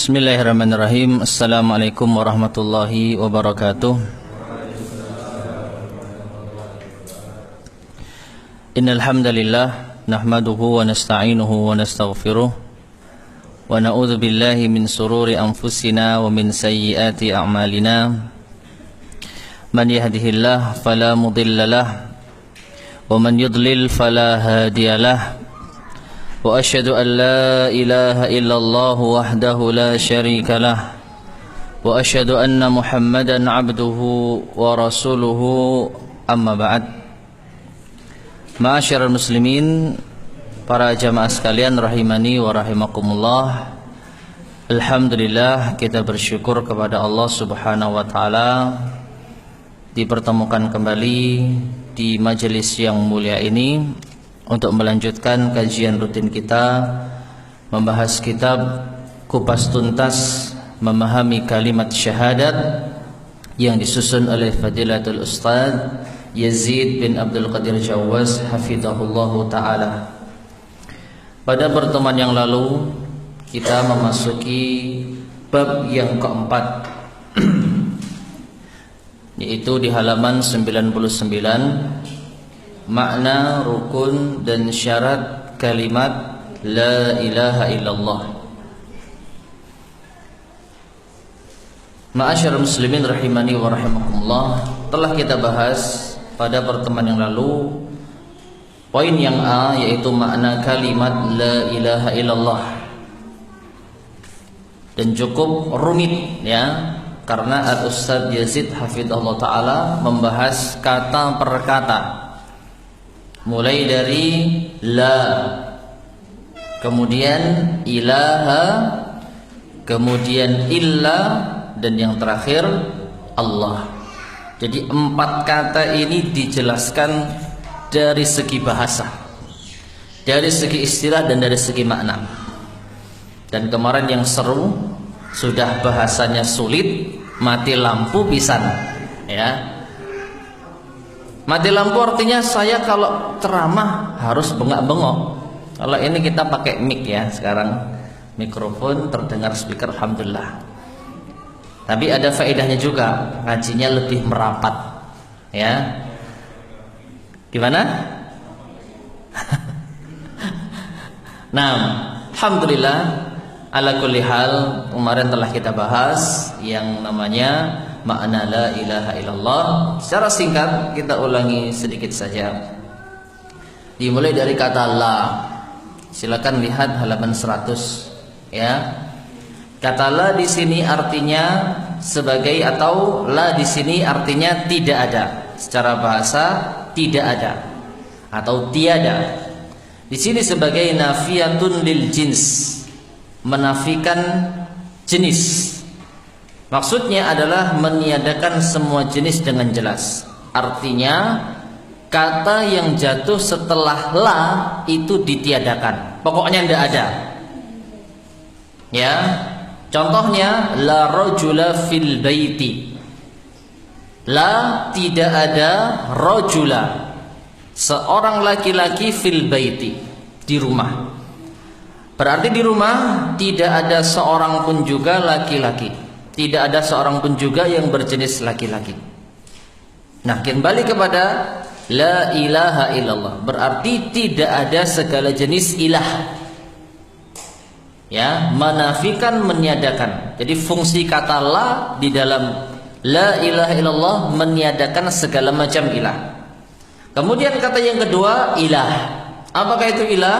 Bismillahirrahmanirrahim. Assalamualaikum warahmatullahi wabarakatuh. Innal hamdalillah nahmaduhu wa nasta'inuhu wa nastaghfiruh wa na'udzu billahi min sururi anfusina wa min sayyiati a'malina. Man yahdihillahu fala mudilla lahu wa man yudlil fala hadiyalah. Wa asyhadu an la ilaha illallah wahdahu la syarika lah wa asyhadu anna Muhammadan abduhu wa rasuluhu, amma ba'd. Ma'asyiral muslimin, para jamaah sekalian rahimani wa rahimakumullah. Alhamdulillah, kita bersyukur kepada Allah Subhanahu wa taala dipertemukan kembali di majelis yang mulia ini untuk melanjutkan kajian rutin kita membahas kitab Kupas Tuntas Memahami Kalimat Syahadat yang disusun oleh Fadilatul Ustaz Yazid bin Abdul Qadir Jawaz hafizahullahu ta'ala. Pada pertemuan yang lalu kita memasuki bab yang keempat yaitu di halaman 99, makna, rukun dan syarat kalimat la ilaha illallah. Ma'asyiral muslimin rahimani wa rahimakumullah, telah kita bahas pada pertemuan yang lalu poin yang A, yaitu makna kalimat la ilaha illallah, dan cukup rumit ya, karena Al-Ustaz Yazid hafizahullah ta'ala membahas kata per kata, mulai dari la, kemudian ilaha, kemudian illa, dan yang terakhir Allah. Jadi 4 kata ini dijelaskan dari segi bahasa, dari segi istilah, dan dari segi makna. Dan kemarin yang seru, sudah bahasanya sulit, mati lampu pisan ya. Mati lampu artinya saya kalau ceramah harus bengak-bengok. Kalau ini kita pakai mic ya, sekarang mikrofon terdengar speaker, alhamdulillah. Tapi ada faedahnya juga, ngajinya lebih merapat ya. Gimana? Nah, alhamdulillah, ala kulli hal, kemarin telah kita bahas yang namanya makna la ilaha illallah. Secara singkat kita ulangi sedikit saja. Dimulai dari kata la. Silakan lihat halaman 100 ya. Kata la di sini artinya sebagai, atau la di sini artinya tidak ada. Secara bahasa tidak ada atau tiada. Di sini sebagai nafiyatun lil jins, menafikan jenis. Maksudnya adalah meniadakan semua jenis dengan jelas. Artinya kata yang jatuh setelah la itu ditiadakan, pokoknya tidak ada ya. Contohnya la rajula fil baiti, la tidak ada, rajula seorang laki-laki, fil baiti di rumah. Berarti di rumah tidak ada seorang pun juga laki-laki, tidak ada seorang pun juga yang berjenis laki-laki. Nah, kembali kepada la ilaha illallah, berarti tidak ada segala jenis ilah ya, menafikan, meniadakan. Jadi fungsi kata la di dalam la ilaha illallah meniadakan segala macam ilah. Kemudian kata yang kedua, ilah. Apakah itu ilah?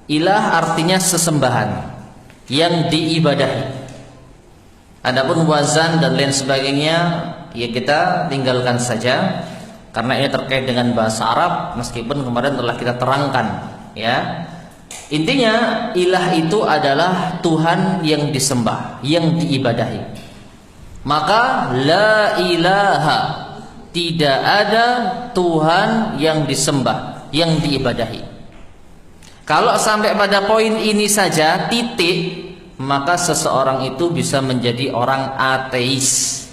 Ilah artinya sesembahan yang diibadahi. Adapun wazan dan lain sebagainya ya kita tinggalkan saja, karena ini terkait dengan bahasa Arab, meskipun kemarin telah kita terangkan ya. Intinya ilah itu adalah Tuhan yang disembah, yang diibadahi. Maka la ilaha, tidak ada Tuhan yang disembah, yang diibadahi. Kalau sampai pada poin ini saja, titik, maka seseorang itu bisa menjadi orang ateis,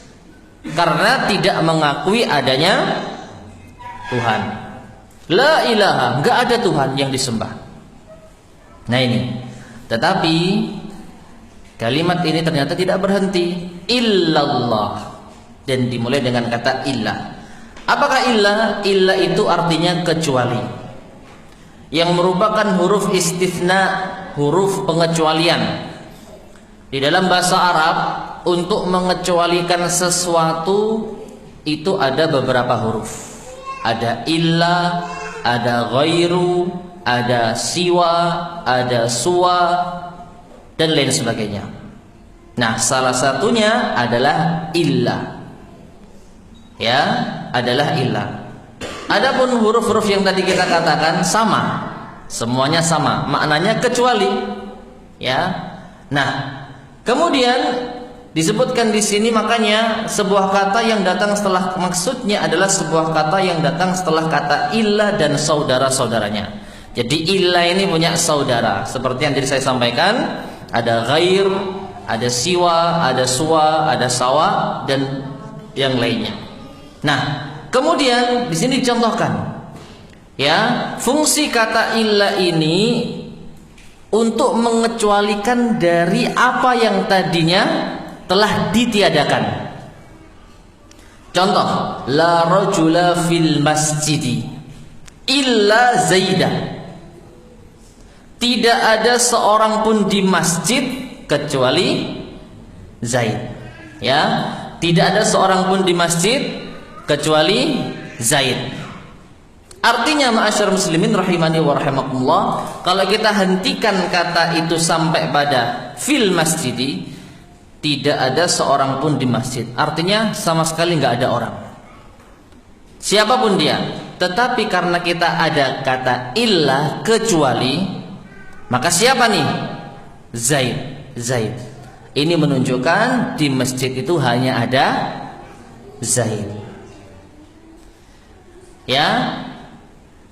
karena tidak mengakui adanya Tuhan. La ilaha, enggak ada Tuhan yang disembah. Nah ini, tetapi Kalimat ini ternyata tidak berhenti, illallah, dan dimulai dengan kata illah. Apakah illah? Illah itu artinya kecuali, yang merupakan huruf istitsna, huruf pengecualian. Di dalam bahasa Arab, untuk mengecualikan sesuatu itu ada beberapa huruf. Ada illa, ada ghairu, ada siwa, ada suwa, dan lain sebagainya. Nah, salah satunya adalah illa. Ya, adalah illa. Adapun huruf-huruf yang tadi kita katakan sama, semuanya sama, maknanya kecuali. Ya. Nah, kemudian disebutkan di sini, makanya sebuah kata yang datang setelah, maksudnya adalah sebuah kata yang datang setelah kata illa dan saudara-saudaranya. Jadi illa ini punya saudara, seperti yang tadi saya sampaikan, ada ghair, ada siwa, ada suwa, ada sawa, dan yang lainnya. Nah, kemudian di sini dicontohkan, ya, fungsi kata illa ini untuk mengecualikan dari apa yang tadinya telah ditiadakan. Contoh, la rajula fil masjidi illa Zaidah. Tidak ada seorang pun di masjid kecuali Zaid. Ya, tidak ada seorang pun di masjid kecuali Zaid. Artinya, ma'asyar muslimin rahimani wa rahimakumullah, kalau kita hentikan kata itu sampai pada fil masjidi, tidak ada seorang pun di masjid. Artinya sama sekali nggak ada orang, siapapun dia. Tetapi karena kita ada kata illa, kecuali, maka siapa nih? Zaid. Zaid. Ini menunjukkan di masjid itu hanya ada Zaid. Ya.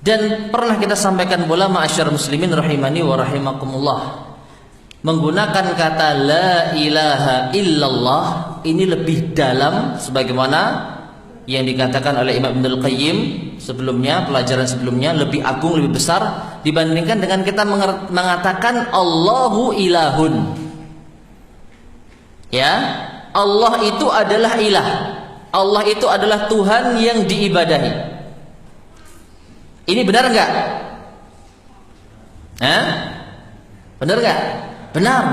Dan pernah kita sampaikan pula, ma'asyar muslimin rahimani wa rahimakumullah, menggunakan kata la ilaha illallah ini lebih dalam, sebagaimana yang dikatakan oleh Imam Ibnul Qayyim sebelumnya, pelajaran sebelumnya, lebih agung, lebih besar dibandingkan dengan kita mengatakan Allahu ilahun. Ya, Allah itu adalah ilah, Allah itu adalah Tuhan yang diibadahi. Ini benar enggak? Benar enggak? Benar.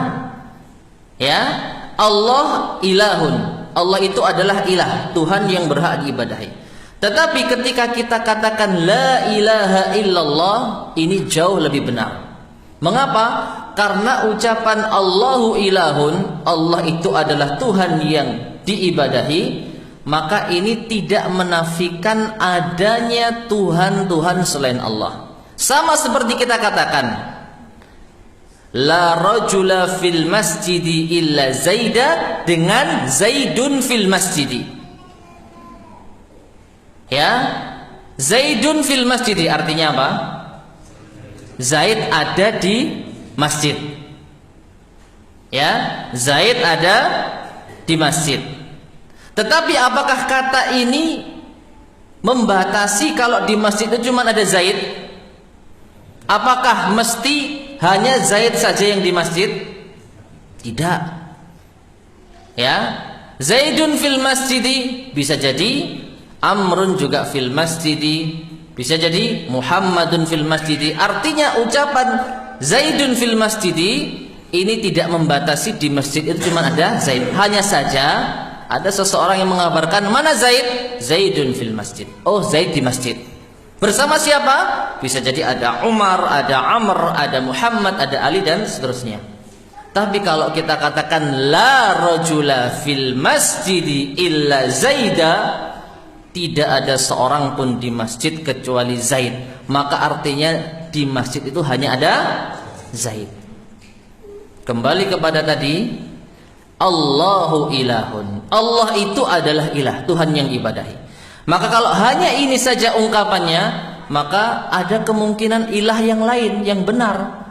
Ya, Allah ilahun, Allah itu adalah ilah, Tuhan yang berhak diibadahi. Tetapi ketika kita katakan la ilaha illallah, ini jauh lebih benar. Mengapa? Karena ucapan Allahu ilahun, Allah itu adalah Tuhan yang diibadahi, maka ini tidak menafikan adanya Tuhan-Tuhan selain Allah. Sama seperti kita katakan la rajula fil masjidi illa Zaida dengan Zaidun fil masjidi. Ya, Zaidun fil masjidi artinya apa? Zaid ada di masjid. Ya, Zaid ada di masjid. Tetapi apakah kata ini membatasi kalau di masjid itu cuma ada Zaid? Apakah mesti hanya Zaid saja yang di masjid? Tidak. Ya, Zaidun fil masjidi bisa jadi Amrun juga fil masjidi, bisa jadi Muhammadun fil masjidi. Artinya ucapan Zaidun fil masjidi ini tidak membatasi di masjid itu cuma ada Zaid. Hanya saja ada seseorang yang mengabarkan mana Zaid? Zaidun fil masjid. Oh, Zaid di masjid. Bersama siapa? Bisa jadi ada Umar, ada Amr, ada Muhammad, ada Ali, dan seterusnya. Tapi kalau kita katakan la rajula fil masjidi illa Zaida, tidak ada seorang pun di masjid kecuali Zaid, maka artinya di masjid itu hanya ada Zaid. Kembali kepada tadi, Allahu ilahun, Allah itu adalah ilah, Tuhan yang ibadahi. Maka kalau hanya ini saja ungkapannya, maka ada kemungkinan ilah yang lain yang benar,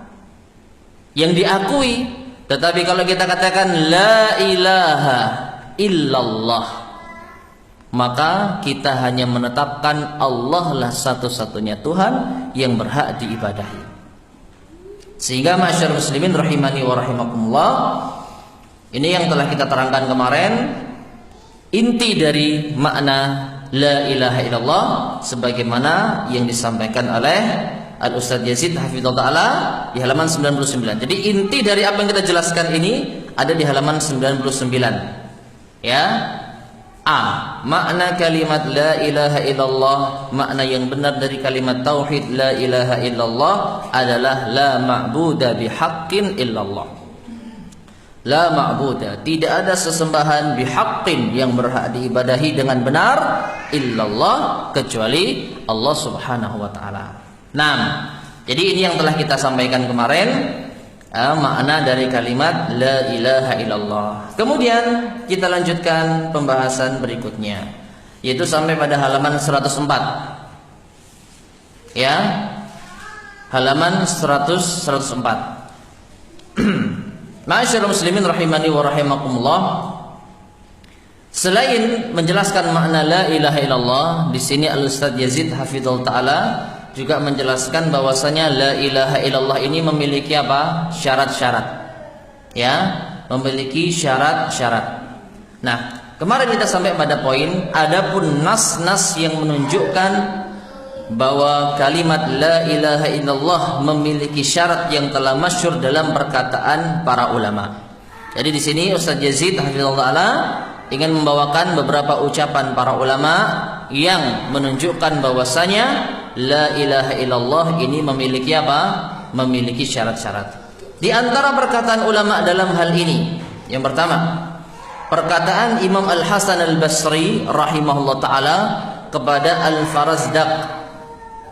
yang diakui. Tetapi kalau kita katakan la ilaha illallah, maka kita hanya menetapkan Allah lah satu-satunya Tuhan yang berhak diibadahi. Sehingga masyarakat muslimin rahimani wa rahimakumullah, Ini yang telah kita terangkan kemarin, inti dari makna la ilaha illallah sebagaimana yang disampaikan oleh Al-Ustadz Yazid Hafizahullah Ta'ala di halaman 99. Jadi inti dari apa yang kita jelaskan ini ada di halaman 99. Ya. A. Makna kalimat la ilaha illallah, makna yang benar dari kalimat tauhid la ilaha illallah adalah la ma'buda bihaqqin illallah. La ma'buda, tidak ada sesembahan bihaqqin yang berhak diibadahi dengan benar illallah, kecuali Allah Subhanahu wa taala. Nah, jadi ini yang telah kita sampaikan kemarin, makna dari kalimat la ilaha illallah. Kemudian kita lanjutkan pembahasan berikutnya, yaitu sampai pada halaman 104. Ya. Halaman 104. Ma'asyiral muslimin rahimani wa rahimakumullah. Selain menjelaskan makna la ilaha illallah, di sini Al-Ustadz Yazid Hafizahullah Ta'ala juga menjelaskan bahwasanya la ilaha illallah ini memiliki apa? Syarat-syarat. Ya, memiliki syarat-syarat. Nah, kemarin kita sampai pada poin adapun nas-nas yang menunjukkan bahwa kalimat la ilaha illallah memiliki syarat yang telah masyhur dalam perkataan para ulama. Jadi di sini Ustadz Yazid Hafizahullah Ta'ala ingin membawakan beberapa ucapan para ulama yang menunjukkan bahwasanya la ilaha illallah ini memiliki apa? Memiliki syarat-syarat. Di antara perkataan ulama dalam hal ini, yang pertama, perkataan Imam Al-Hasan Al-Basri rahimahullah ta'ala kepada Al-Farazdaq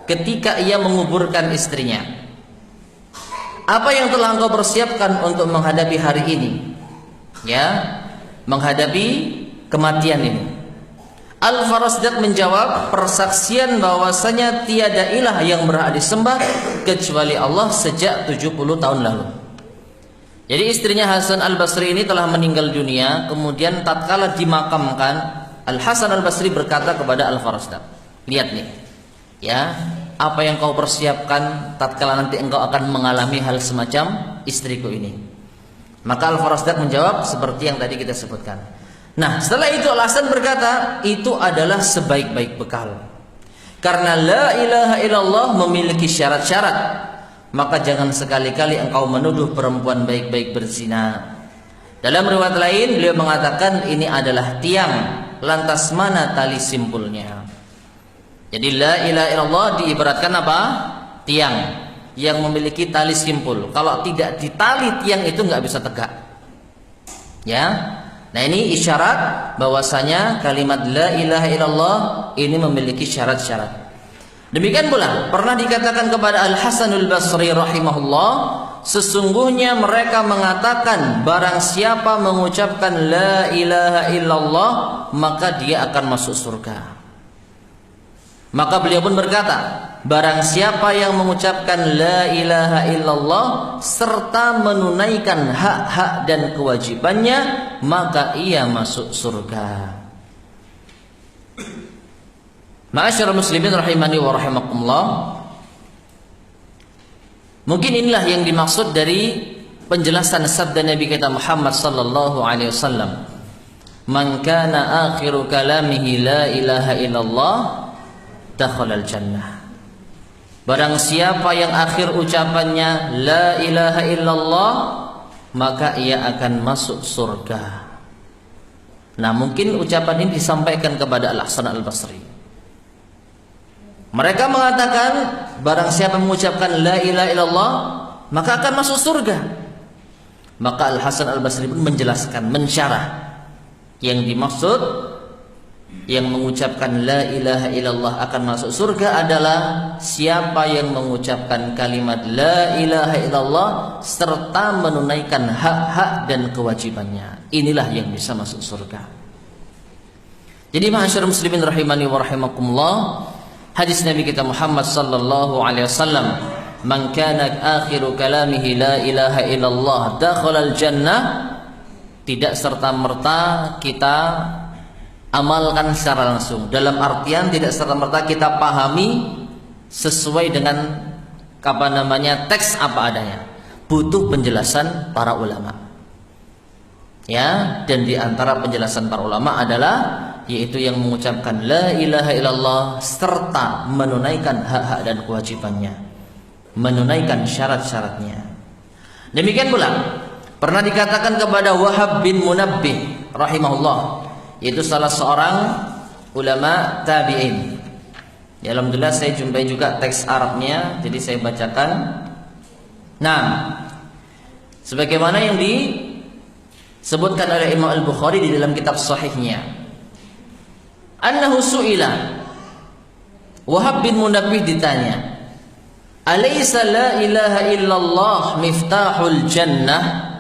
ketika ia menguburkan istrinya. Apa yang telah engkau persiapkan untuk menghadapi hari ini? Ya, menghadapi kematian ini. Al-Farazdaq menjawab, persaksian bahwasanya tiada ilah yang berhak disembah kecuali Allah sejak 70 tahun lalu. Jadi istrinya Hasan Al-Basri ini telah meninggal dunia, kemudian tatkala dimakamkan, Al-Hasan Al-Basri berkata kepada Al-Farazdaq, lihat nih, ya, apa yang kau persiapkan tatkala nanti engkau akan mengalami hal semacam istriku ini. Maka Al-Farazdaq menjawab seperti yang tadi kita sebutkan. Nah, setelah itu Al-Hasan berkata, itu adalah sebaik-baik bekal. Karena la ilaha illallah memiliki syarat-syarat, maka jangan sekali-kali engkau menuduh perempuan baik-baik berzina. Dalam riwayat lain beliau mengatakan ini adalah tiang, lantas mana tali simpulnya? Jadi la ilaha illallah diibaratkan apa? Tiang yang memiliki tali simpul. Kalau tidak ditali tiang itu nggak bisa tegak. Ya. Nah, ini isyarat bahwasanya kalimat la ilaha illallah ini memiliki syarat-syarat. Demikian pula pernah dikatakan kepada Al-Hasan Al-Basri rahimahullah, sesungguhnya mereka mengatakan barang siapa mengucapkan la ilaha illallah maka dia akan masuk surga. Maka beliau pun berkata, barang siapa yang mengucapkan la ilaha illallah serta menunaikan hak-hak dan kewajibannya, maka ia masuk surga. Ma'asyiral muslimin rahimani wa rahimakumullah. Mungkin inilah yang dimaksud dari penjelasan sabda Nabi kita Muhammad sallallahu alaihi wasallam, man kana akhiru kalamihi la ilaha illallah dakhalal jannah. Barang siapa yang akhir ucapannya la ilaha illallah maka ia akan masuk surga. Nah, mungkin ucapan ini disampaikan kepada Al-Hasan Al-Basri. Mereka mengatakan barang siapa mengucapkan la ilaha illallah maka akan masuk surga. Maka Al-Hasan Al-Basri pun menjelaskan, mensyarah yang dimaksud yang mengucapkan la ilaha illallah akan masuk surga adalah siapa yang mengucapkan kalimat la ilaha illallah serta menunaikan hak-hak dan kewajibannya. Inilah yang bisa masuk surga. Jadi ma'asyiral muslimin rahimani wa rahimakumullah, hadis Nabi kita Muhammad sallallahu alaihi wasallam, man kana akhiru kalamihi la ilaha illallah dakhalal jannah, tidak serta-merta kita amalkan secara langsung, dalam artian tidak serta-merta kita pahami sesuai dengan teks apa adanya, butuh penjelasan para ulama. Ya, dan di antara penjelasan para ulama adalah yaitu yang mengucapkan la ilaha illallah serta menunaikan hak-hak dan kewajibannya, menunaikan syarat-syaratnya. Demikian pula pernah dikatakan kepada Wahab bin Munabbih rahimahullah, yaitu salah seorang ulama tabi'in. Ya, alhamdulillah saya jumpai juga teks Arabnya, jadi saya bacakan. Nah, sebagaimana yang disebutkan oleh Imam Al-Bukhari di dalam kitab sahihnya, annahu su'ila, Wahab bin Munabbih ditanya, alaysa la ilaha illallah miftahul jannah?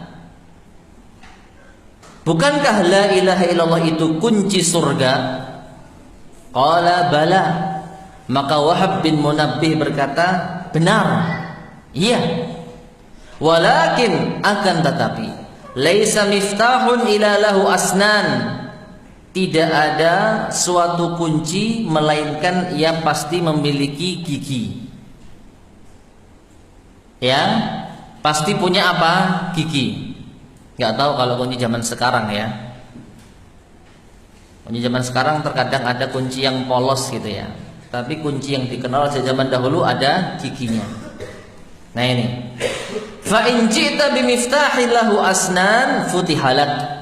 Bukankah la ilaha illallah itu kunci surga? Qala bala. Maka Wahab bin Munabbih berkata, benar, iya. Walakin, akan tetapi, laisa miftahun ila lahu asnan. Tidak ada suatu kunci melainkan ia pasti memiliki gigi. Ya, pasti punya apa? Gigi. Nggak tahu kalau kunci zaman sekarang ya. Kunci zaman sekarang terkadang ada kunci yang polos gitu ya. Tapi kunci yang dikenal sejak zaman dahulu ada giginya. Nah ini. Fa in ji'ta bimiftahin lahu asnan futihalak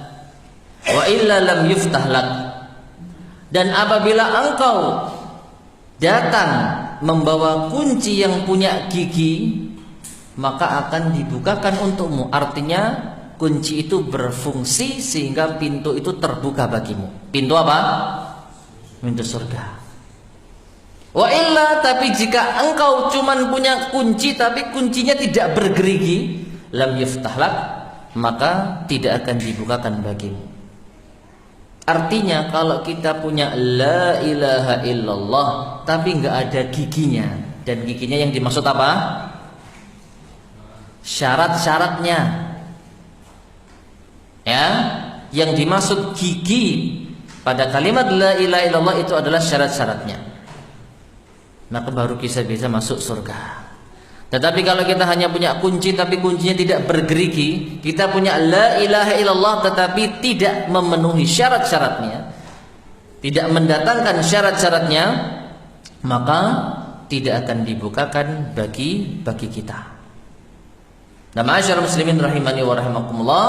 wa illa lam yuftahlak. Dan apabila engkau datang membawa kunci yang punya gigi, maka akan dibukakan untukmu. Artinya kunci itu berfungsi sehingga pintu itu terbuka bagimu. Pintu apa? Pintu surga. Wa illa, tapi jika engkau cuman punya kunci tapi kuncinya tidak bergerigi, lam yuftahlak, maka tidak akan dibukakan bagimu. Artinya kalau kita punya la ilaha illallah tapi nggak ada giginya, dan giginya yang dimaksud apa? Syarat-syaratnya. Ya, yang dimaksud gigi pada kalimat la ilaha illallah itu adalah syarat-syaratnya. Maka baru bisa masuk surga. Tetapi kalau kita hanya punya kunci tapi kuncinya tidak bergerigi, kita punya la ilaha illallah tetapi tidak memenuhi syarat-syaratnya, tidak mendatangkan syarat-syaratnya, maka tidak akan dibukakan bagi kita. Nah, ma'asyiral muslimin rahimani wa rahimakumullah.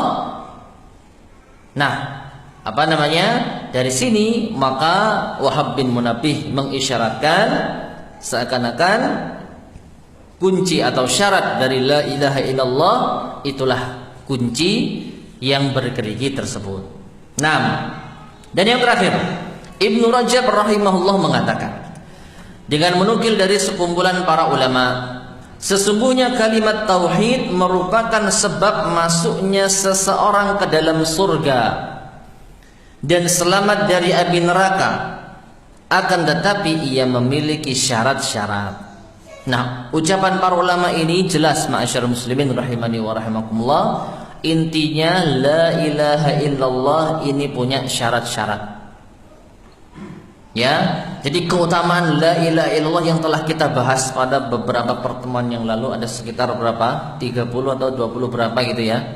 Nah, apa namanya? Dari sini maka Wahab bin Munabbih mengisyaratkan seakan-akan kunci atau syarat dari la ilaha illallah itulah kunci yang bergerigi tersebut. Nah, dan yang terakhir, Ibnu Rajab rahimahullah mengatakan dengan menukil dari sekumpulan para ulama, sesungguhnya kalimat tauhid merupakan sebab masuknya seseorang ke dalam surga dan selamat dari api neraka. Akan tetapi ia memiliki syarat-syarat. Nah, ucapan para ulama ini jelas, ma'asyarul muslimin rahimani wa rahimakumullah. Intinya la ilaha illallah ini punya syarat-syarat. Ya, jadi keutamaan la ilaha illallah yang telah kita bahas pada beberapa pertemuan yang lalu, ada sekitar berapa? 30 atau 20 berapa gitu ya.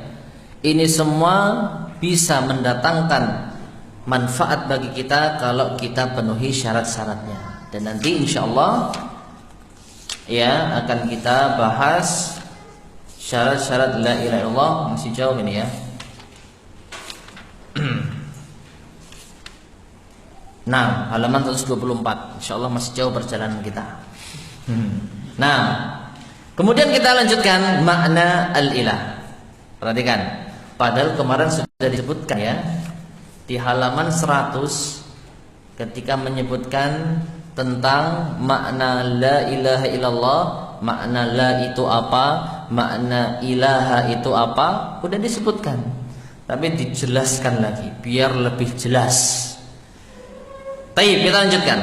Ini semua bisa mendatangkan manfaat bagi kita kalau kita penuhi syarat-syaratnya. Dan nanti insyaallah ya akan kita bahas syarat-syarat la ilaha illallah. Masih jauh ini ya. Nah, halaman 124. Insyaallah masih jauh perjalanan kita. Nah, kemudian kita lanjutkan makna al-ilah. Perhatikan, padahal kemarin sudah disebutkan ya di halaman 100 ketika menyebutkan tentang makna la ilaha illallah, makna la itu apa, makna ilaha itu apa, udah disebutkan. Tapi dijelaskan lagi biar lebih jelas. Baik, kita lanjutkan.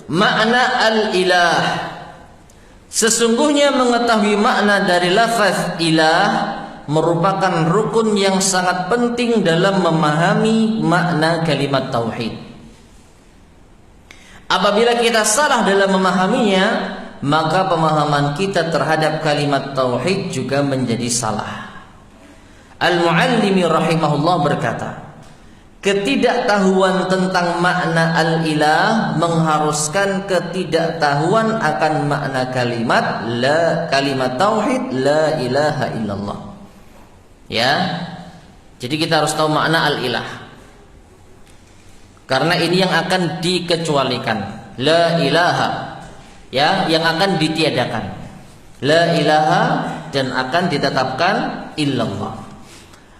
Makna al-ilah. Sesungguhnya mengetahui makna dari lafaz ilah merupakan rukun yang sangat penting dalam memahami makna kalimat tauhid. Apabila kita salah dalam memahaminya, maka pemahaman kita terhadap kalimat tauhid juga menjadi salah. Al-Muallimi rahimahullah berkata, ketidaktahuan tentang makna al-ilah mengharuskan ketidaktahuan akan makna kalimat tauhid la ilaha illallah. Ya. Jadi kita harus tahu makna al-ilah. Karena ini yang akan dikecualikan. La ilaha, ya, yang akan ditiadakan. La ilaha dan akan ditetapkan illallah.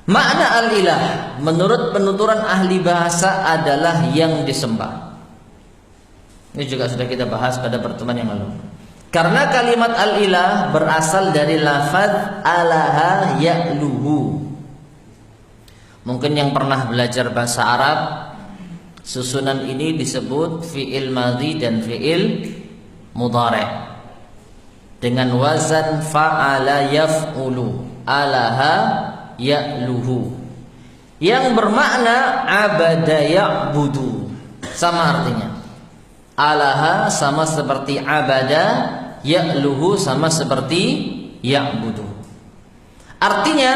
Makna al-ilah menurut penuturan ahli bahasa adalah yang disembah. Ini juga sudah kita bahas pada pertemuan yang lalu. Karena kalimat al-ilah berasal dari lafaz alaha ya'luhu. Mungkin yang pernah belajar bahasa Arab, susunan ini disebut fi'il madhi dan fi'il mudhari' dengan wazan fa'ala yaf'ulu, alaha ya'luhu, yang bermakna abada ya'budu. Sama artinya. Alaha sama seperti abada, ya'luhu sama seperti ya'budu. Artinya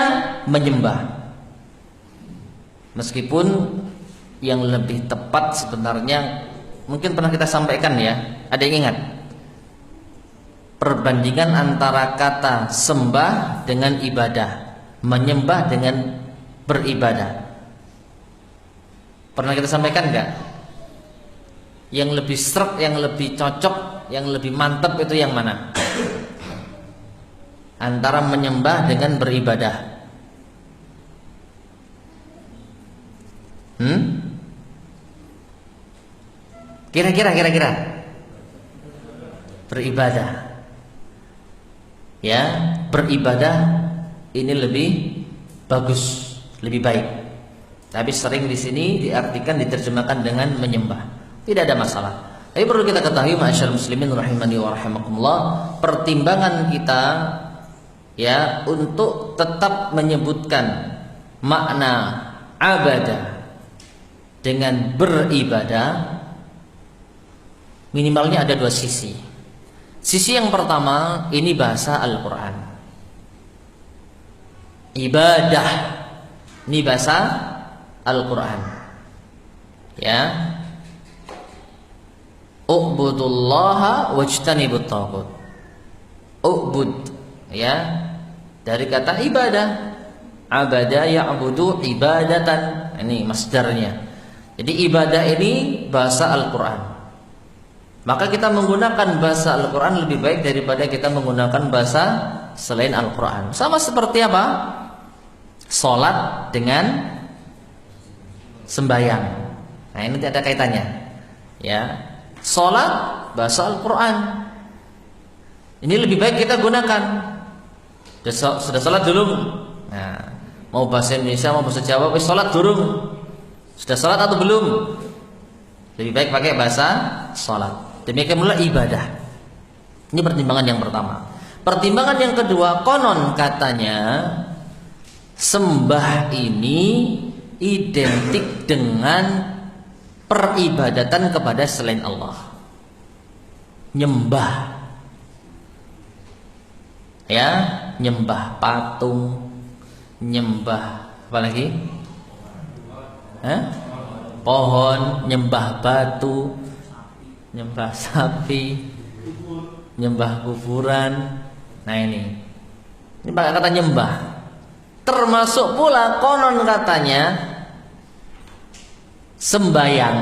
menyembah. Meskipun yang lebih tepat sebenarnya mungkin pernah kita sampaikan ya. Ada yang ingat? Perbandingan antara kata sembah dengan ibadah, menyembah dengan beribadah. Pernah kita sampaikan enggak? Yang lebih sreg, yang lebih cocok, yang lebih mantap itu yang mana? Antara menyembah dengan beribadah. Kira-kira beribadah. Ya, beribadah ini lebih bagus, lebih baik. Tapi sering di sini diartikan, diterjemahkan dengan menyembah. Tidak ada masalah. Tapi perlu kita ketahui, ma'asyar muslimin rahimani wa rahimakumullah, pertimbangan kita ya untuk tetap menyebutkan makna abadah dengan beribadah, minimalnya ada dua sisi. Sisi yang pertama, ini bahasa Al-Quran. Ibadah, ini bahasa Al-Quran. Ya, u'budullaha wajtanibut taghut. U'bud, ya, dari kata ibadah. Abada ya'budu ibadatan. Ini masdarnya. Jadi ibadah ini bahasa Al-Quran. Maka kita menggunakan bahasa Al-Quran lebih baik daripada kita menggunakan bahasa selain Al-Quran. Sama seperti apa? Salat dengan sembahyang. Nah, ini tidak ada kaitannya. Ya, salat bahasa Al-Quran. Ini lebih baik kita gunakan. Sudah salat dulu. Nah, mau bahasa Indonesia mau bahasa Jawa, salat dulu. Sudah salat atau belum? Lebih baik pakai bahasa salat. Demikian pula ibadah. Ini pertimbangan yang pertama. Pertimbangan yang kedua, konon katanya sembah ini identik dengan peribadatan kepada selain Allah. Nyembah. Ya, nyembah patung, nyembah apa lagi? Pohon, nyembah batu, nyembah sapi, nyembah kuburan. Nah ini pakai kata nyembah. Termasuk pula konon katanya sembayang.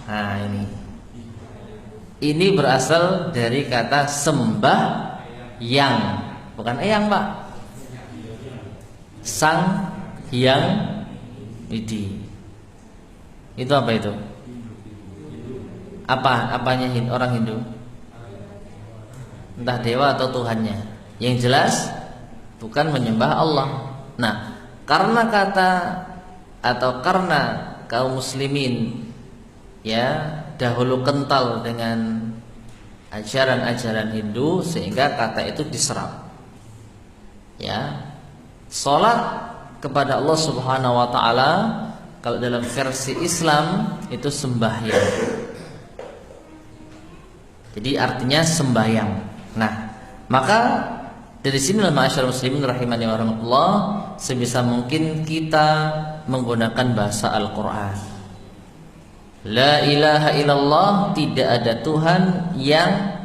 Nah ini berasal dari kata sembah yang, bukan eyang Pak. Sang Hyang Widi. Itu apa itu? Apanya orang Hindu? Entah dewa atau Tuhannya. Yang jelas bukan menyembah Allah. Nah, karena kaum muslimin ya dahulu kental dengan ajaran-ajaran Hindu, sehingga kata itu diserap. Ya. Salat kepada Allah Subhanahu wa taala kalau dalam versi Islam itu sembahyang. Jadi artinya sembahyang. Nah, maka Dari sinilah ma'asyarul muslimin rahimani wa rahmatullah, sebisa mungkin kita menggunakan bahasa Al-Quran. La ilaha illallah, tidak ada Tuhan yang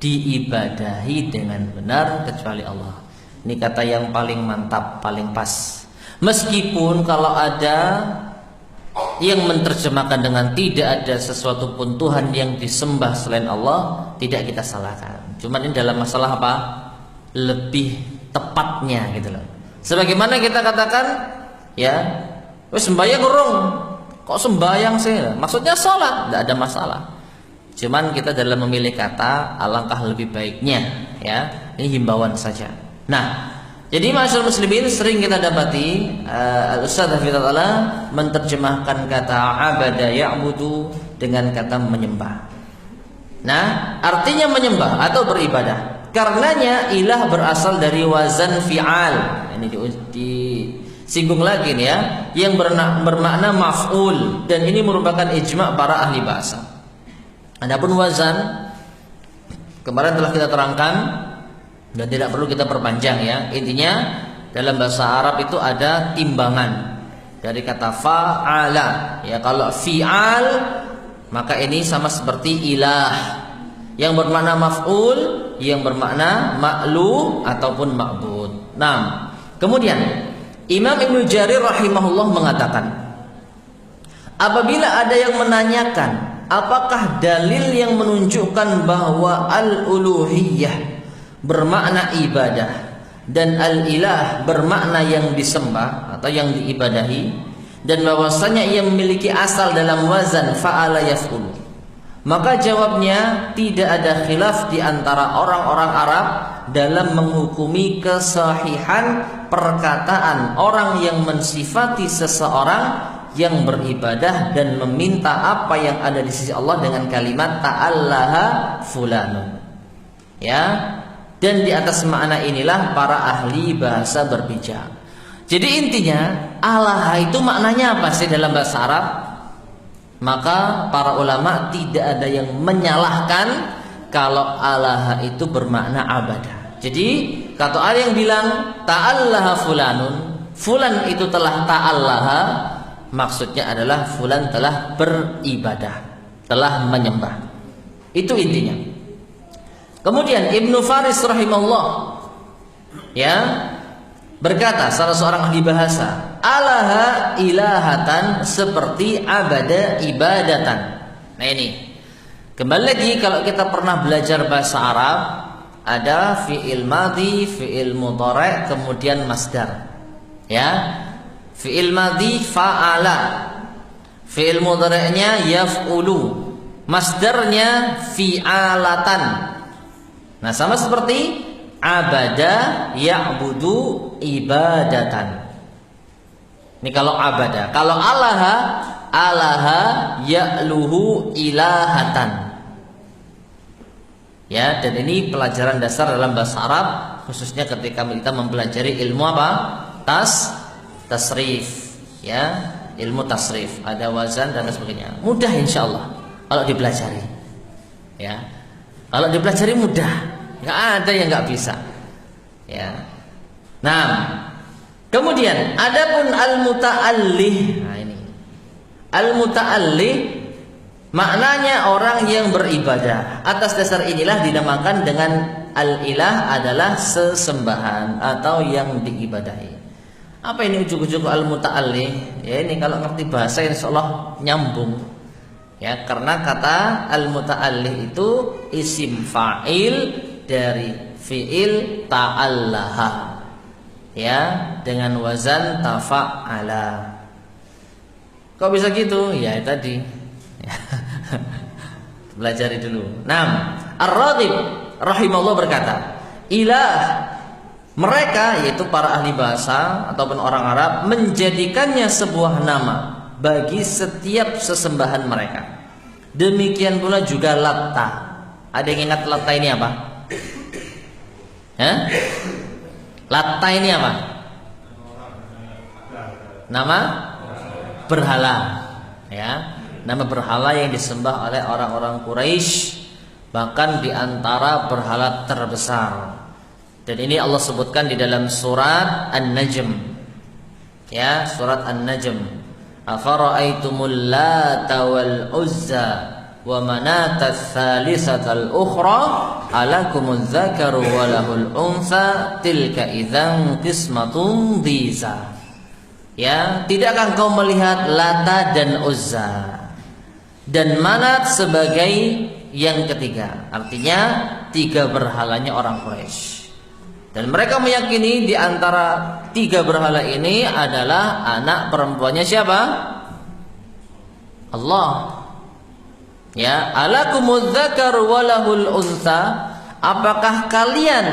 diibadahi dengan benar kecuali Allah. Ini kata yang paling mantap, paling pas. Meskipun kalau ada yang menerjemahkan dengan tidak ada sesuatu pun Tuhan yang disembah selain Allah, tidak kita salahkan. Cuman ini dalam masalah apa? Lebih tepatnya gitu loh. Sebagaimana kita katakan, ya, sembahyang urung, kok sembahyang sih? Maksudnya sholat, tidak ada masalah. Cuman kita dalam memilih kata alangkah lebih baiknya, ya. Ini himbauan saja. Nah, jadi masyarakat muslimin sering kita dapati Al-Ustaz Hafizahullah menerjemahkan kata abada ya'budu dengan kata menyembah. Nah, artinya menyembah atau beribadah. Karenanya ilah berasal dari wazan fi'al. Ini disinggung lagi nih ya, yang bermakna maf'ul, dan ini merupakan ijma' para ahli bahasa. Adapun wazan kemarin telah kita terangkan dan tidak perlu kita perpanjang ya. Intinya dalam bahasa Arab itu ada timbangan dari kata fa'ala. Ya, kalau fi'al maka ini sama seperti ilah yang bermakna maf'ul, yang bermakna ma'lu ataupun ma'bud. Nah, kemudian Imam Ibnu Jarir rahimahullah mengatakan, apabila ada yang menanyakan apakah dalil yang menunjukkan bahwa al-uluhiyah bermakna ibadah dan al-ilah bermakna yang disembah atau yang diibadahi, dan bahwasanya ia memiliki asal dalam wazan fa'ala yaf'ulu, maka jawabnya tidak ada khilaf di antara orang-orang Arab dalam menghukumi kesahihan perkataan orang yang mensifati seseorang yang beribadah dan meminta apa yang ada di sisi Allah dengan kalimat ta'allaha fulanun. Ya, dan di atas makna inilah para ahli bahasa berbicara. Jadi intinya Allah itu maknanya apa sih dalam bahasa Arab? Maka para ulama tidak ada yang menyalahkan kalau Allah itu bermakna abadah. Jadi kata ada yang bilang ta'allaha fulanun, fulan itu telah ta'allaha, maksudnya adalah fulan telah beribadah, telah menyembah. Itu intinya. Kemudian Ibnu Faris rahimahullah ya berkata, salah seorang ahli bahasa, alaha ilahatan seperti abada ibadatan. Nah ini kembali lagi, kalau kita pernah belajar bahasa Arab, ada fi'il madhi, fi'il mudhari', kemudian masdar. Ya, fi'il madhi fa'ala, fi'il mudhari'nya yaf'ulu, masdarnya fi'alatan. Nah, sama seperti abada ya'budu ibadatan. Ini kalau abada. Kalau alaha ya'luhu ilahatan. Ya, dan ini pelajaran dasar dalam bahasa Arab, khususnya ketika kita mempelajari ilmu apa? Tasrif. Ya, ilmu tasrif, ada wazan dan sebagainya. Mudah insyaallah kalau dipelajari. Ya. Kalau dipelajari mudah. Enggak ada yang enggak bisa. Ya. Nah, kemudian adapun al-muta'allih. Nah ini. Al-muta'allih maknanya orang yang beribadah. Atas dasar inilah dinamakan dengan al-ilah adalah sesembahan atau yang diibadahi. Apa ini ujug-ujug al-muta'allih? Ya ini kalau ngerti bahasa insyaallah nyambung. Ya, karena kata al-muta'allih itu isim fa'il dari fi'il ta'allaha. Ya, dengan wazan tafa'ala. Kok bisa gitu? Ya tadi. Pelajari dulu. Nah, Ar-Raghib rahimahullah berkata, ilah, mereka yaitu para ahli bahasa ataupun orang Arab menjadikannya sebuah nama bagi setiap sesembahan mereka. Demikian pula juga Latta. Ada yang ingat Latta ini apa? Hah? Latta ini apa? Nama berhala, ya, nama berhala yang disembah oleh orang-orang Quraisy, bahkan diantara berhala terbesar. Dan ini Allah sebutkan di dalam surat An-Najm. Ya, surat An-Najm. Afara'aitumul Lata wal Uzza wa Manata tsalitsatal ukhra alakumuz dzakaru wa lahul unsa tilka idzan qismatun dhiza. Ya, tidakkah engkau melihat Lata dan Uzza dan Manat sebagai yang ketiga? Artinya 3 berhalanya orang Quraisy. Dan mereka meyakini di antara 3 berhala ini adalah anak perempuannya siapa? Allah. Ya, alakumuz dzakaru wa lahul unsa. Apakah kalian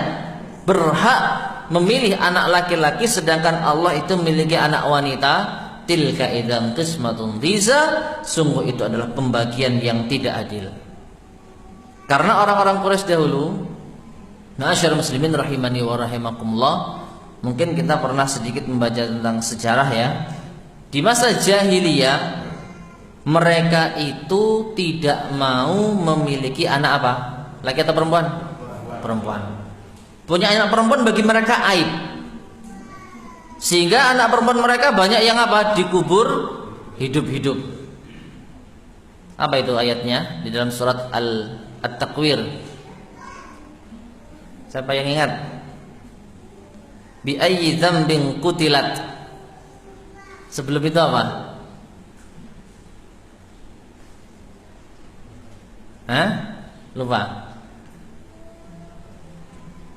berhak memilih anak laki-laki sedangkan Allah itu memiliki anak wanita? Tilka idzan qismatun dhiza. Sungguh itu adalah pembagian yang tidak adil. Karena orang-orang Quraisy dahulu, ma'asyar muslimin rahimani wa rahimakumullah, mungkin kita pernah sedikit membaca tentang sejarah ya. Di masa jahiliyah mereka itu tidak mau memiliki anak apa? Laki atau perempuan? Perempuan. Punya anak perempuan bagi mereka aib. Sehingga anak perempuan mereka banyak yang apa? Dikubur hidup-hidup. Apa itu ayatnya? Di dalam surat At-Takwir. Siapa yang ingat? Bi ayyi dzambin qutilat. Sebelum itu apa? Hah? Lupa.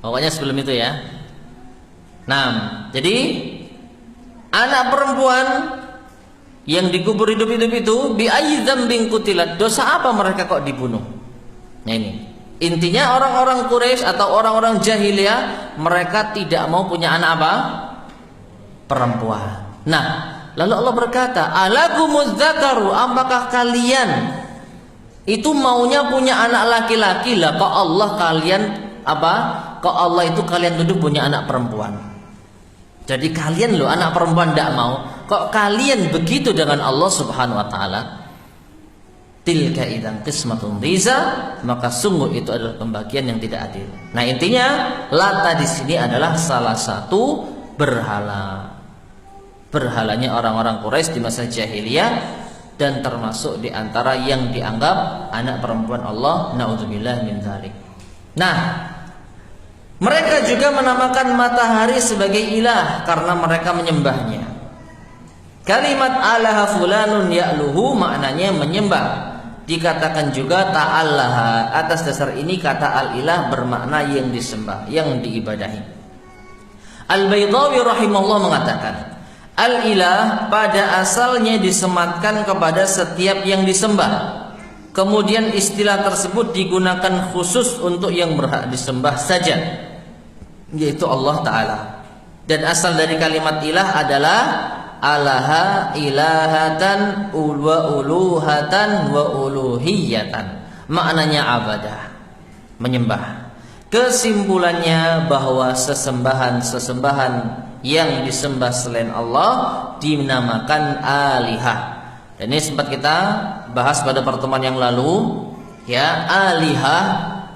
Pokoknya sebelum itu ya. Nah, jadi anak perempuan yang dikubur hidup-hidup itu bi ayyi dzambin qutilat. Dosa apa mereka kok dibunuh? Nah ini. Intinya orang-orang Quraisy atau orang-orang jahiliyah mereka tidak mau punya anak apa? Perempuan. Nah, lalu Allah berkata, "Alakumuz dzakaru, apakah kalian itu maunya punya anak laki-laki lah? Kok Allah kalian apa? Kok Allah itu kalian tuduh punya anak perempuan? Jadi kalian loh anak perempuan tidak mau. Kok kalian begitu dengan Allah Subhanahu wa taala? Tilka idzan qismatun dhiza, maka sungguh itu adalah pembagian yang tidak adil." Nah, intinya Lata di sini adalah salah satu berhala. Berhalanya orang-orang Quraisy di masa jahiliyah dan termasuk di antara yang dianggap anak perempuan Allah, naudzubillah min dzalik. Nah, mereka juga menamakan matahari sebagai ilah karena mereka menyembahnya. Kalimat alaha fulanun ya'luhu maknanya menyembah. Dikatakan juga ta'allaha. Atas dasar ini kata al-ilah bermakna yang disembah, yang diibadahi. Al-Baydawi rahimahullah mengatakan, al-ilah pada asalnya disematkan kepada setiap yang disembah. Kemudian istilah tersebut digunakan khusus untuk yang berhak disembah saja, yaitu Allah Ta'ala. Dan asal dari kalimat ilah adalah alaha ilahatan wa uluhatan wa uluhiyatan. Maknanya abadah, menyembah. Kesimpulannya bahwa sesembahan-sesembahan yang disembah selain Allah dinamakan alihah. Dan ini sempat kita bahas pada pertemuan yang lalu ya. Alihah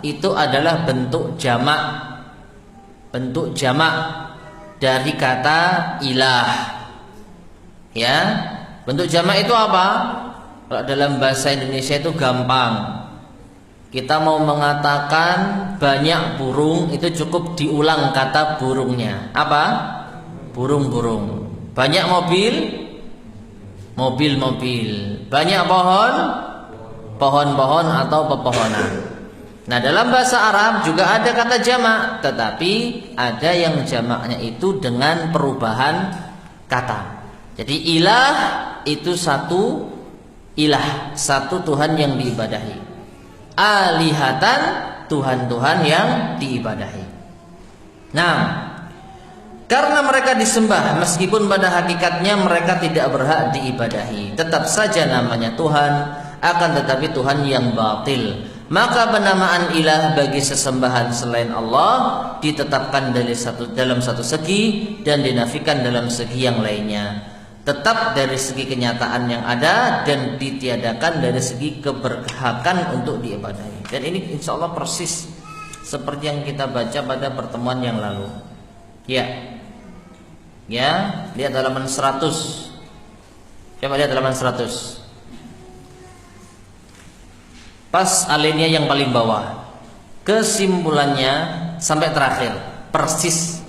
itu adalah bentuk jamak. Bentuk jamak dari kata ilah. Ya, bentuk jamak itu apa? Kalau dalam bahasa Indonesia itu gampang. Kita mau mengatakan banyak burung, itu cukup diulang kata burungnya. Apa? Burung-burung. Banyak mobil, mobil-mobil. Banyak pohon, pohon-pohon atau pepohonan. Nah, dalam bahasa Arab juga ada kata jamak, tetapi ada yang jamaknya itu dengan perubahan kata. Jadi ilah itu satu ilah, satu Tuhan yang diibadahi. Alihatan, Tuhan-Tuhan yang diibadahi. Nah, karena mereka disembah meskipun pada hakikatnya mereka tidak berhak diibadahi, tetap saja namanya Tuhan, akan tetapi Tuhan yang batil. Maka penamaan ilah bagi sesembahan selain Allah ditetapkan dalam satu segi dan dinafikan dalam segi yang lainnya. Tetap dari segi kenyataan yang ada dan ditiadakan dari segi keberhakan untuk diibadahi. Dan ini insya Allah persis seperti yang kita baca pada pertemuan yang lalu. Ya. Ya, lihat halaman 100. Coba lihat halaman 100. Pas alinea yang paling bawah. Kesimpulannya sampai terakhir persis.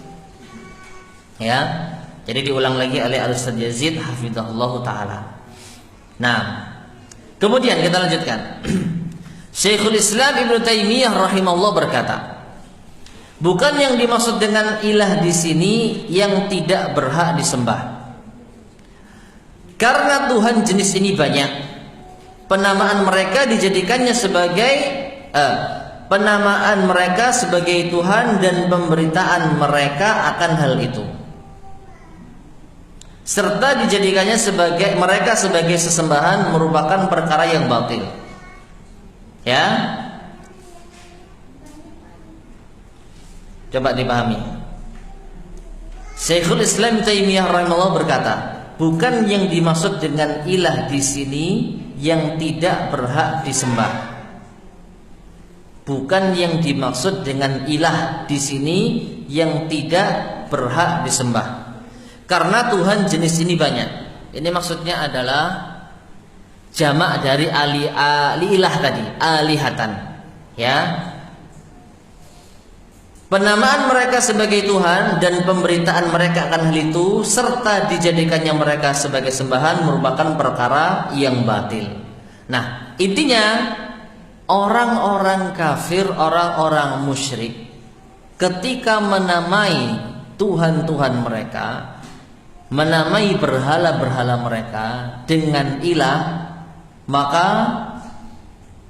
Ya. Jadi diulang lagi oleh Al-Ustaz Yazid hafizahullah taala. Nah, kemudian kita lanjutkan. Syekhul Islam Ibnu Taimiyah rahimahullah berkata, bukan yang dimaksud dengan ilah di sini yang tidak berhak disembah. Karena Tuhan jenis ini banyak. Penamaan mereka dijadikannya sebagai penamaan mereka sebagai Tuhan dan pemberitaan mereka akan hal itu. Serta dijadikannya sebagai mereka sebagai sesembahan merupakan perkara yang batil. Ya. Coba dipahami. Syekhul Islam Taimiyah rahimahullah berkata, bukan yang dimaksud dengan ilah di sini yang tidak berhak disembah. Bukan yang dimaksud dengan ilah di sini yang tidak berhak disembah. Karena Tuhan jenis ini banyak. Ini maksudnya adalah jamak dari ilah tadi, alihatan. Ya. Penamaan mereka sebagai Tuhan dan pemberitaan mereka akan hal itu serta dijadikannya mereka sebagai sembahan merupakan perkara yang batil. Nah, intinya orang-orang kafir, orang-orang musyrik ketika menamai Tuhan-Tuhan mereka, menamai berhala-berhala mereka dengan ilah, maka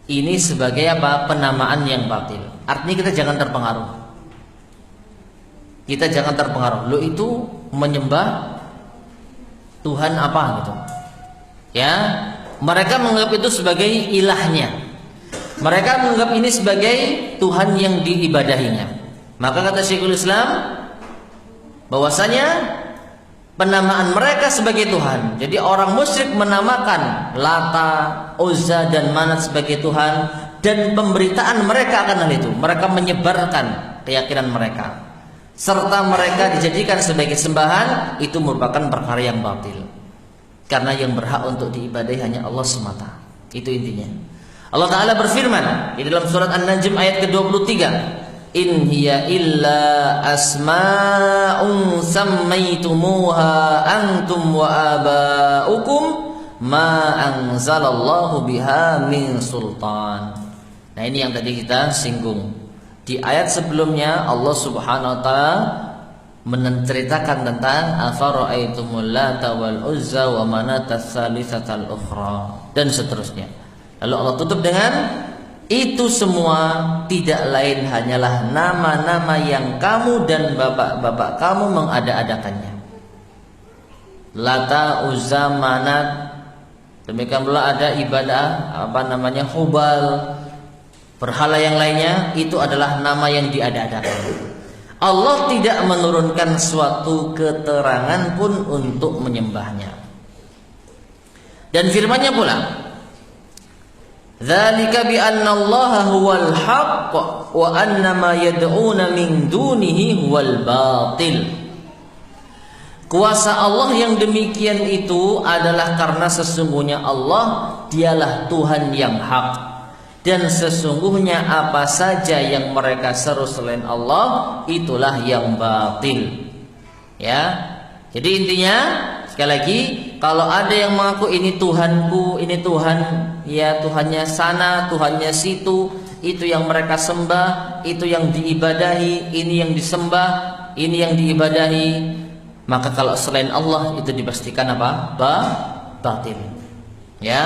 ini sebagai apa? Penamaan yang batil. Artinya kita jangan terpengaruh. Kita jangan terpengaruh. Lo itu menyembah Tuhan apa gitu. Ya, mereka menganggap itu sebagai ilahnya. Mereka menganggap ini sebagai Tuhan yang diibadahinya. Maka kata Syekhul Islam bahwasanya penamaan mereka sebagai Tuhan. Jadi orang musyrik menamakan Lata, Uzza dan Manat sebagai Tuhan, dan pemberitaan mereka akan hal itu. Mereka menyebarkan keyakinan mereka, serta mereka dijadikan sebagai sembahan, itu merupakan perkara yang batil. Karena yang berhak untuk diibadahi hanya Allah semata. Itu intinya. Allah Ta'ala berfirman di dalam surat An-Najm ayat ke-23, in hiya illa asma'un sammaytumuha antum wa aba'ukum ma anzalallahu biha min sultan. Nah, ini yang tadi kita singgung. Di ayat sebelumnya Allah Subhanahu wa taala menceritakan tentang afara'aitumul lata wal uzza wa manata tsalitsatal ukhra dan seterusnya. Lalu Allah tutup dengan itu semua tidak lain hanyalah nama-nama yang kamu dan bapak-bapak kamu mengada-adakannya. Lata, Uzza, Manat. Demikian pula ada ibadah Hubal, berhala yang lainnya, itu adalah nama yang diada-adakan. Allah tidak menurunkan suatu keterangan pun untuk menyembahnya. Dan firman-Nya pula, dzalika bi anna Allaha huwal haqq wa anna ma yad'una min dunihi huwal batil. Kuasa Allah yang demikian itu adalah karena sesungguhnya Allah dialah Tuhan yang hak, dan sesungguhnya apa saja yang mereka seru selain Allah itulah yang batil. Ya. Jadi intinya sekali lagi, kalau ada yang mengaku ini Tuhanku, ini Tuhan, ya Tuhannya sana, Tuhannya situ, itu yang mereka sembah, itu yang diibadahi, ini yang disembah, ini yang diibadahi, maka kalau selain Allah itu dipastikan apa? Batil. Ya,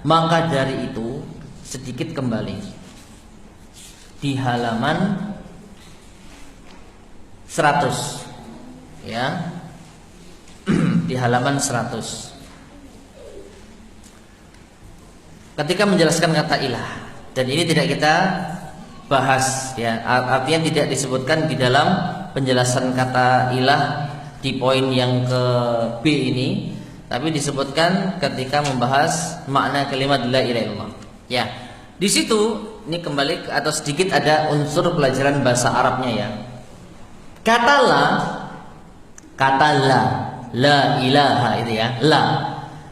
maka dari itu sedikit kembali di halaman 100, ya. Di halaman 100 ketika menjelaskan kata ilah, dan ini tidak kita bahas, ya, artinya tidak disebutkan di dalam penjelasan kata ilah di poin yang ke B ini, tapi disebutkan ketika membahas makna kalimat la ilaha illallah. Ya, di situ ini kembali atau sedikit ada unsur pelajaran bahasa Arabnya ya. Kata la ilaha itu ya, la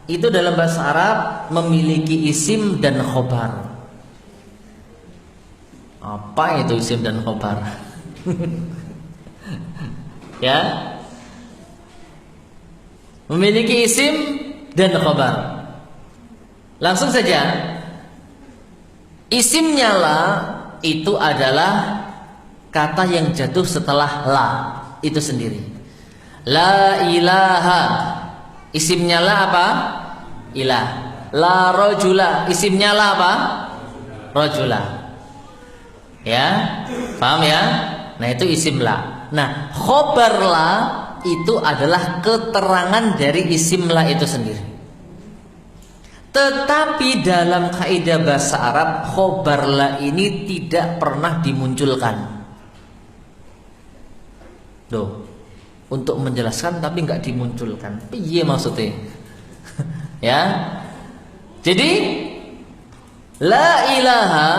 itu dalam bahasa Arab memiliki isim dan khobar. Apa itu isim dan khobar? Ya, memiliki isim dan khobar. Langsung saja, isimnya la itu adalah kata yang jatuh setelah la itu sendiri. La ilaha, isimnya la apa? Ilah. La rajula, isimnya la apa? Rajula. Ya, paham ya? Nah itu isim la. Nah khobar la itu adalah keterangan dari isim la itu sendiri. Tetapi dalam kaidah bahasa Arab khobar la ini tidak pernah dimunculkan. Loh, untuk menjelaskan tapi nggak dimunculkan. Iya maksudnya. Ya. Jadi la ilaha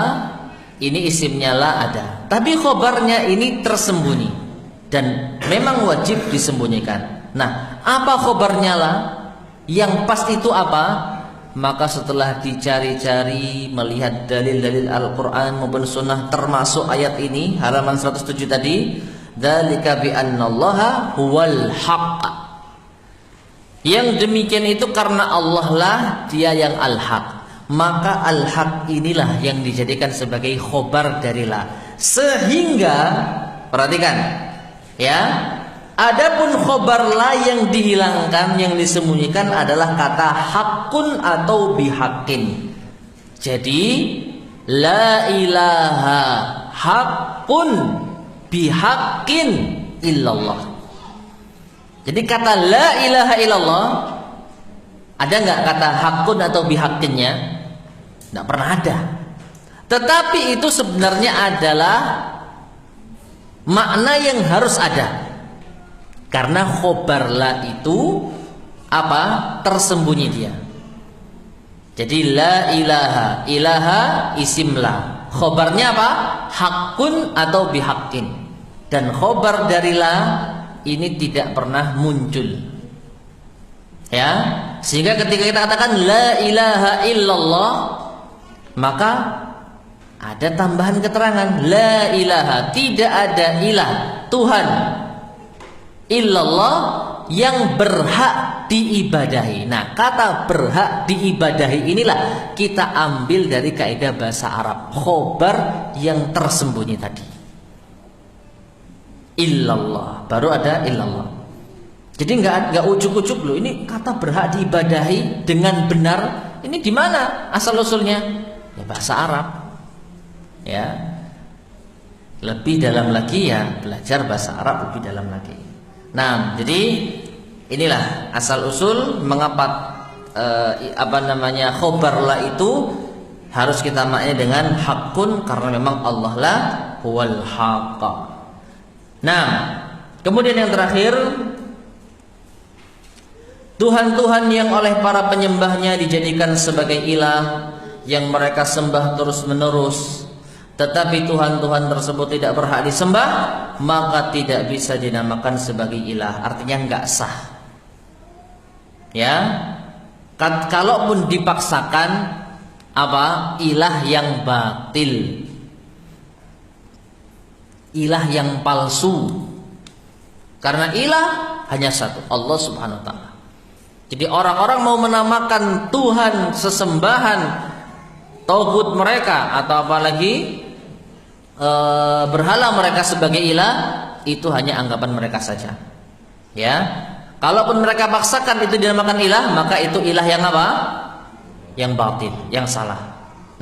ini isimnya la ada, tapi khobarnya ini tersembunyi dan memang wajib disembunyikan. Nah, apa khobarnya la? Yang pas itu apa? Maka setelah dicari-cari melihat dalil-dalil Al-Quran maupun Sunnah termasuk ayat ini halaman 107 tadi, dzalika bi annallaha huwal haqq. Yang demikian itu karena Allah lah dia yang al-haq. Maka al-haq inilah yang dijadikan sebagai khobar dari la. Sehingga perhatikan ya, adapun khobar la yang dihilangkan, yang disembunyikan adalah kata hakun atau bihakin. Jadi la ilaha hakun bihakin illallah. Jadi kata la ilaha illallah, ada nggak kata hakun atau bihakinnya? Nggak pernah ada. Tetapi itu sebenarnya adalah makna yang harus ada. Karena khobar la itu apa? Tersembunyi dia. Jadi la ilaha, ilaha isim la. Khobarnya apa? Hakun atau bihakin. Dan khobar dari la ini tidak pernah muncul. Ya, sehingga ketika kita katakan la ilaha illallah, maka ada tambahan keterangan la ilaha, tidak ada ilah Tuhan illallah yang berhak diibadahi. Nah, kata berhak diibadahi inilah kita ambil dari kaidah bahasa Arab, khobar yang tersembunyi tadi. Illallah, baru ada illallah. Jadi nggak ujuk-ujuk loh. Ini kata berhak diibadahi dengan benar. Ini di mana asal usulnya? Ya bahasa Arab. Ya. Lebih dalam lagi ya belajar bahasa Arab lebih dalam lagi. Nah, jadi inilah asal usul mengapa khobar la itu harus kita maknai dengan hakun, karena memang Allah lah huwal haqq. Nah, kemudian yang terakhir, Tuhan-Tuhan yang oleh para penyembahnya dijadikan sebagai ilah yang mereka sembah terus-menerus, tetapi Tuhan-Tuhan tersebut tidak berhak disembah, maka tidak bisa dinamakan sebagai ilah. Artinya nggak sah. Ya, kalaupun dipaksakan apa? Ilah yang batil, ilah yang palsu. Karena ilah hanya satu, Allah Subhanahu wa ta'ala. Jadi orang-orang mau menamakan Tuhan sesembahan tauhid mereka atau apalagi berhala mereka sebagai ilah, itu hanya anggapan mereka saja. Ya, kalaupun mereka paksakan itu dinamakan ilah, maka itu ilah yang apa? Yang batil, yang salah.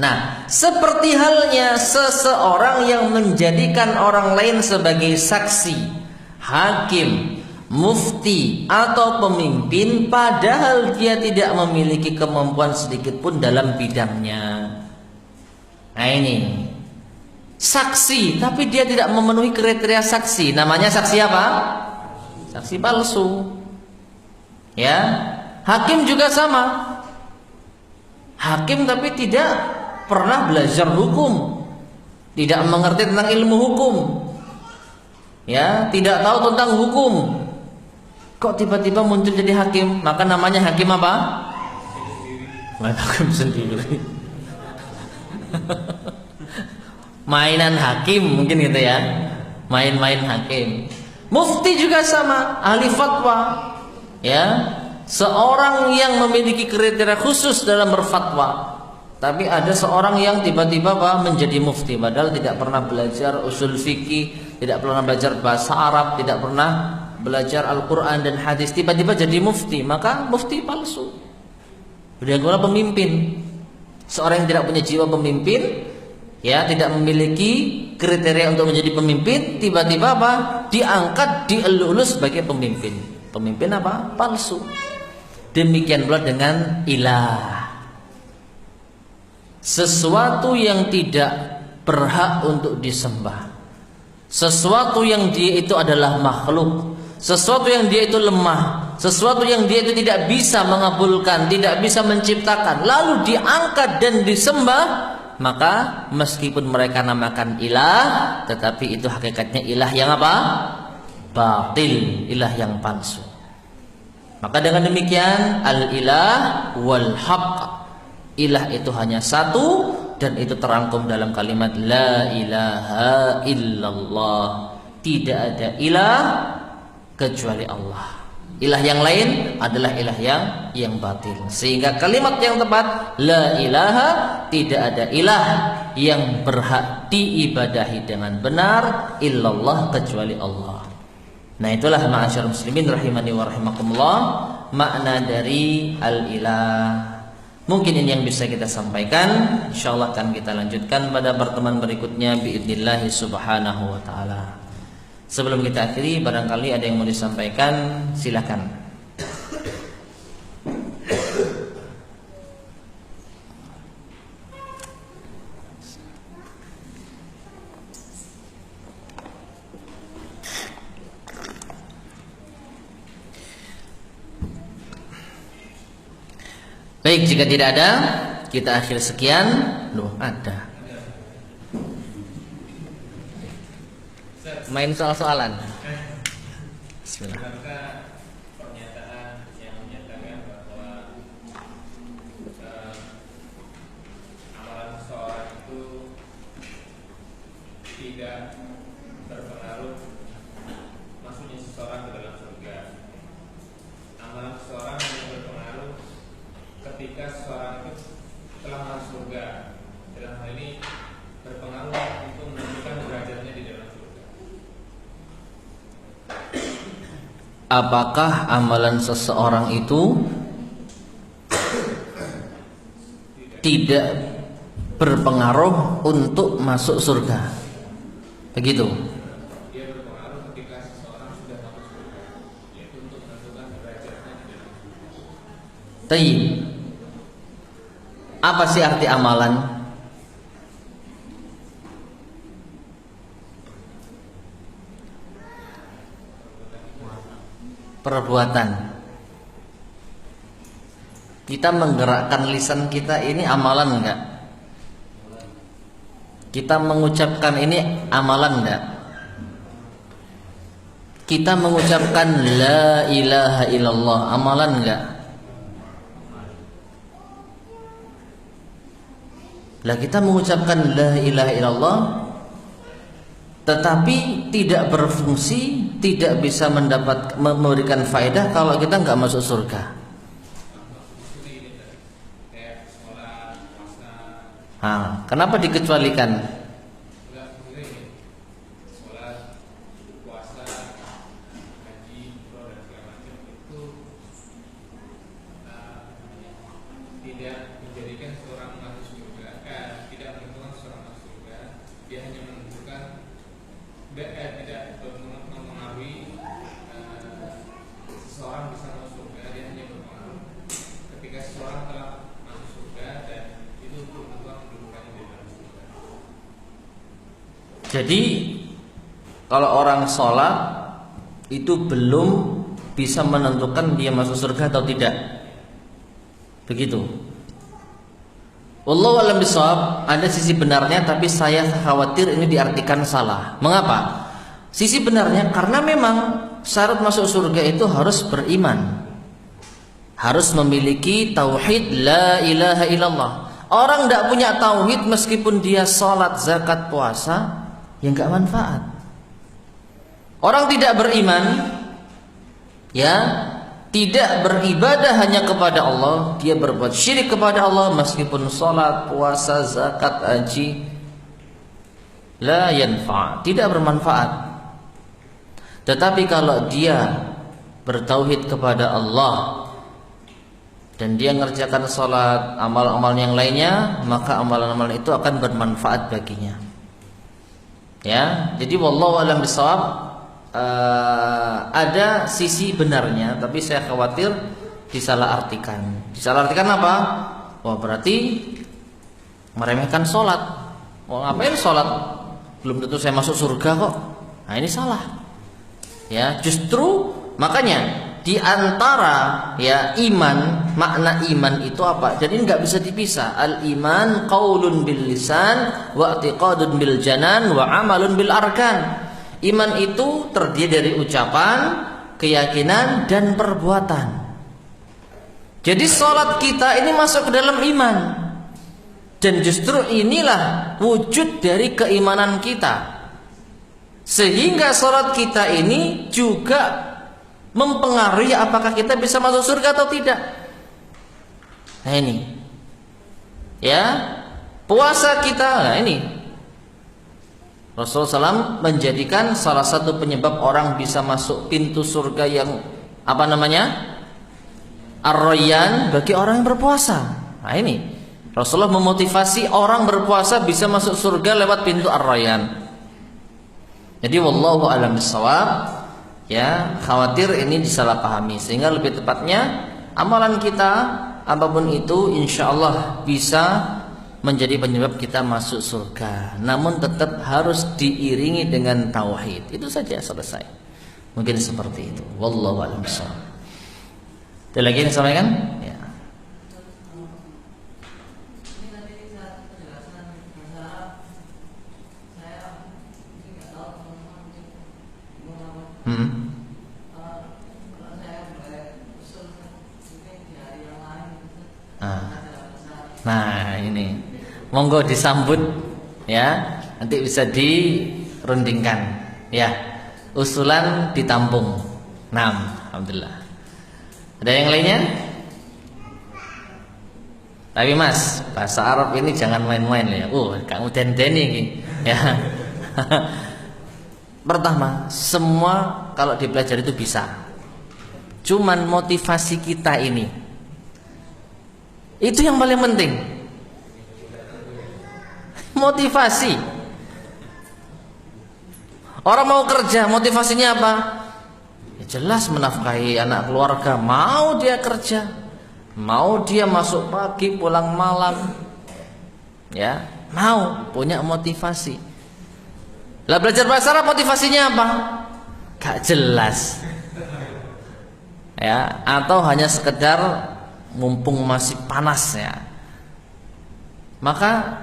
Nah, seperti halnya seseorang yang menjadikan orang lain sebagai saksi, hakim, mufti atau pemimpin, padahal dia tidak memiliki kemampuan sedikit pun dalam bidangnya. Nah ini saksi, tapi dia tidak memenuhi kriteria saksi. Namanya saksi apa? Saksi palsu. Ya, hakim juga sama. Hakim tapi tidak pernah belajar hukum, tidak mengerti tentang ilmu hukum, ya, tidak tahu tentang hukum, kok tiba-tiba muncul jadi hakim, maka namanya hakim apa? Hakim sendiri. Mainan hakim mungkin gitu ya, main-main hakim. Mufti juga sama, ahli fatwa, ya, seorang yang memiliki kriteria khusus dalam berfatwa. Tapi ada seorang yang tiba-tiba menjadi mufti, padahal tidak pernah belajar usul fikih, tidak pernah belajar bahasa Arab, tidak pernah belajar Al-Quran dan hadis, tiba-tiba jadi mufti, maka mufti palsu. Dia adalah pemimpin. Seorang yang tidak punya jiwa pemimpin, ya, tidak memiliki kriteria untuk menjadi pemimpin, tiba-tiba diangkat, dielulus sebagai pemimpin. Pemimpin apa? Palsu. Demikian pula dengan ilah. Sesuatu yang tidak berhak untuk disembah, sesuatu yang dia itu adalah makhluk, sesuatu yang dia itu lemah, sesuatu yang dia itu tidak bisa mengabulkan, tidak bisa menciptakan, lalu diangkat dan disembah, maka meskipun mereka namakan ilah, tetapi itu hakikatnya ilah yang apa? Batil, ilah yang palsu. Maka dengan demikian al-ilah wal haq, ilah itu hanya satu, dan itu terangkum dalam kalimat la ilaha illallah. Tidak ada ilah kecuali Allah. Ilah yang lain adalah ilah yang batil. Sehingga kalimat yang tepat la ilaha, tidak ada ilah yang berhak diibadahi dengan benar illallah, kecuali Allah. Nah, itulah ma'asyar muslimin rahimani wa rahimakumullah, makna dari al-ilah. Mungkin ini yang bisa kita sampaikan. Insyaallah akan kita lanjutkan pada pertemuan berikutnya biidznillah subhanahu wa ta'ala. Sebelum kita akhiri, barangkali ada yang mau disampaikan, silakan. Baik, jika tidak ada, kita akhir sekian. Loh, ada. Main soal-soalan. Bismillah. Pernyataan yang menyatakan bahwa amalan seseorang itu tidak berpengaruh masuknya seseorang ke dalam surga. Amalan seseorang yang berpengaruh ketika seseorang itu telah masuk surga. Dalam hal ini berpengaruh untuk menentukan derajatnya di dalam surga. Apakah amalan seseorang itu tidak berpengaruh untuk masuk surga? Begitu. Dia berpengaruh ketika seseorang sudah masuk surga, yaitu untuk menentukan derajatnya di dalam surga. Tayyib. Apa sih arti amalan? Perbuatan. Kita menggerakkan lisan kita ini amalan enggak? Kita mengucapkan ini amalan enggak? Kita mengucapkan la ilaha illallah amalan enggak? Lah, kita mengucapkan la ilaha illallah tetapi tidak berfungsi, tidak bisa memberikan faedah kalau kita nggak masuk surga. Kenapa dikecualikan? Jadi kalau orang sholat itu belum bisa menentukan dia masuk surga atau tidak, begitu. Wallahu a'lam bishawab, ada sisi benarnya, tapi saya khawatir ini diartikan salah. Mengapa? Sisi benarnya karena memang syarat masuk surga itu harus beriman, harus memiliki tauhid la ilaha illallah. Orang tidak punya tauhid meskipun dia sholat, zakat, puasa, ya nggak manfaat. Orang tidak beriman, ya tidak beribadah hanya kepada Allah, dia berbuat syirik kepada Allah meskipun sholat, puasa, zakat, haji, la yanfa', tidak bermanfaat. Tetapi kalau dia bertauhid kepada Allah dan dia mengerjakan sholat, amal-amal yang lainnya, maka amalan-amalan itu akan bermanfaat baginya. Ya, jadi wallahu a'lam bishawab. Ada sisi benarnya, tapi saya khawatir disalahartikan. Disalahartikan apa? Wah, berarti meremehkan sholat. Wah, ngapain sholat? Belum tentu saya masuk surga kok. Nah, ini salah. Ya, justru makanya di antara ya iman, makna iman itu apa? Jadi nggak bisa dipisah. Al iman qaulun bil lisan wa i'tiqadun bil janan wa amalun bil arkan. Iman itu terdiri dari ucapan, keyakinan, dan perbuatan. Jadi sholat kita ini masuk ke dalam iman. Dan justru inilah wujud dari keimanan kita. Sehingga sholat kita ini juga mempengaruhi apakah kita bisa masuk surga atau tidak. Nah ini, ya, puasa kita, nah ini Rasulullah SAW menjadikan salah satu penyebab orang bisa masuk pintu surga yang apa namanya? Ar-Rayyan bagi orang yang berpuasa. Nah ini Rasulullah memotivasi orang berpuasa bisa masuk surga lewat pintu Ar-Rayyan. Jadi wallahu a'lam bishawab, ya, khawatir ini disalahpahami, sehingga lebih tepatnya amalan kita apapun itu insyaallah bisa menjadi penyebab kita masuk surga. Namun tetap harus diiringi dengan tauhid. Itu saja, selesai. Mungkin seperti itu. Wallahu a'lam bishawab. Ada lagi yang disampaikan? Ya. Nah ini, monggo disambut, ya, nanti bisa dirundingkan, ya, usulan ditampung. Nah, alhamdulillah. Ada yang lainnya? Tapi Mas, bahasa Arab ini jangan main-main ya. Kamu den-deni ini, ya. Pertama, semua kalau dipelajari itu bisa. Cuman motivasi kita ini, itu yang paling penting. Motivasi. Orang mau kerja, motivasinya apa? Ya jelas menafkahi anak keluarga. Mau dia kerja, mau dia masuk pagi pulang malam, ya, mau punya motivasi. Lah belajar bahasa Arab motivasinya apa? Gak jelas. Ya, atau hanya sekedar mumpung masih panas, ya. Maka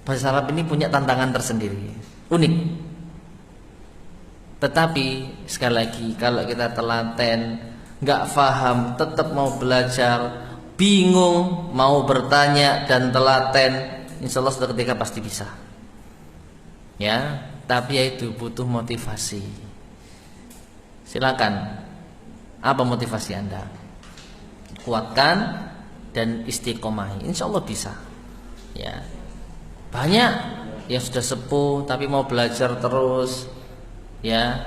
bahasa Arab ini punya tantangan tersendiri, unik. Tetapi sekali lagi, kalau kita telaten, nggak paham, tetap mau belajar, bingung, mau bertanya dan telaten, insya Allah suatu ketika pasti bisa. Ya, tapi ya itu butuh motivasi. Silakan, apa motivasi Anda? Kuatkan dan istiqomahi, insya Allah bisa. Ya, banyak yang sudah sepuh tapi mau belajar terus, ya,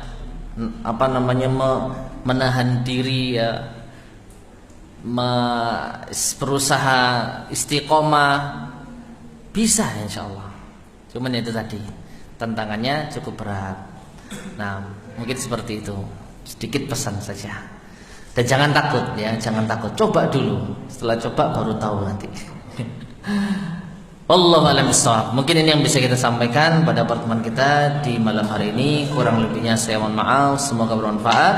apa namanya, menahan diri, ya, berusaha istiqomah, bisa insya Allah. Cuman itu tadi, tantangannya cukup berat. Nah, mungkin seperti itu, sedikit pesan saja. Dan jangan takut, ya, jangan takut. Coba dulu, setelah coba baru tahu nanti. Wallahu a'lam bishawab. Mungkin ini yang bisa kita sampaikan pada pertemuan kita di malam hari ini. Kurang lebihnya saya mohon maaf. Semoga bermanfaat.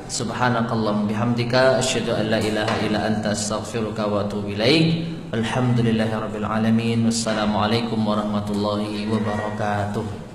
Subhanakallahumma bihamdika asyhadu an la ilaha illa anta astaghfiruka wa atubu ilaik. Alhamdulillahirabbil alamin. Wassalamualaikum warahmatullahi wabarakatuh.